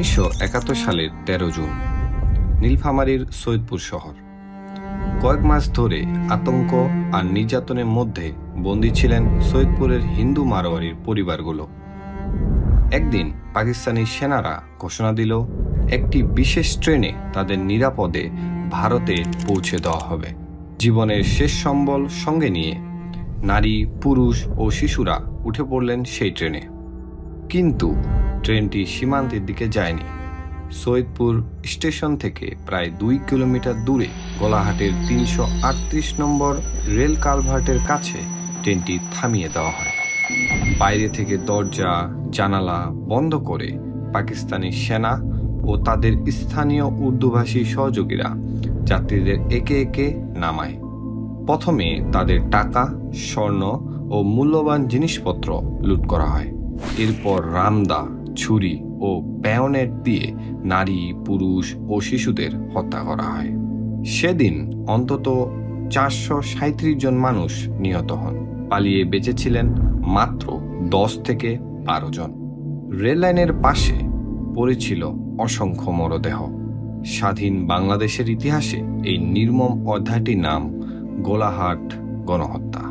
1971 সালের 13 জুন নীলফামারীর সৈয়দপুর শহর। কয়েক মাস ধরে আতঙ্ক আর নির্যাতনের মধ্যে বন্দী ছিলেন সৈয়দপুরের হিন্দু মারোয়ারির পরিবারগুলো। একদিন পাকিস্তানি সেনারা ঘোষণা দিল একটি বিশেষ ট্রেনে তাদের নিরাপদে ভারতে পৌঁছে দেওয়া হবে। জীবনের শেষ সম্বল সঙ্গে নিয়ে নারী, পুরুষ ও শিশুরা উঠে পড়লেন সেই ট্রেনে। কিন্তু ট্রেনটি সীমান্তের দিকে যায়নি। সৈয়দপুর স্টেশন থেকে প্রায় 2 কিলোমিটার দূরে গোলাহাটের 338 নম্বর রেল কালভার্টের কাছে ট্রেনটি থামিয়ে দেওয়া হয়। বাইরে থেকে দরজা জানালা বন্ধ করে পাকিস্তানি সেনা ও তাদের স্থানীয় উর্দুভাষী সহযোগীরা যাত্রীদের একে একে নামায়। প্রথমে তাদের টাকা, স্বর্ণ ও মূল্যবান জিনিসপত্র লুট করা হয়। এরপর রামদা, ছুরি ও ব্যায়নেট দিয়ে নারী, পুরুষ ও শিশুদের হত্যা করা হয়। সেদিন অন্তত 437 জন মানুষ নিহত হন। পালিয়ে বেঁচেছিলেন মাত্র 10 থেকে 12 জন। রেল লাইনের পাশে পড়েছিল অসংখ্য মরদেহ। স্বাধীন বাংলাদেশের ইতিহাসে এই নির্মম অধ্যায়টির নাম গোলাহাট গণহত্যা।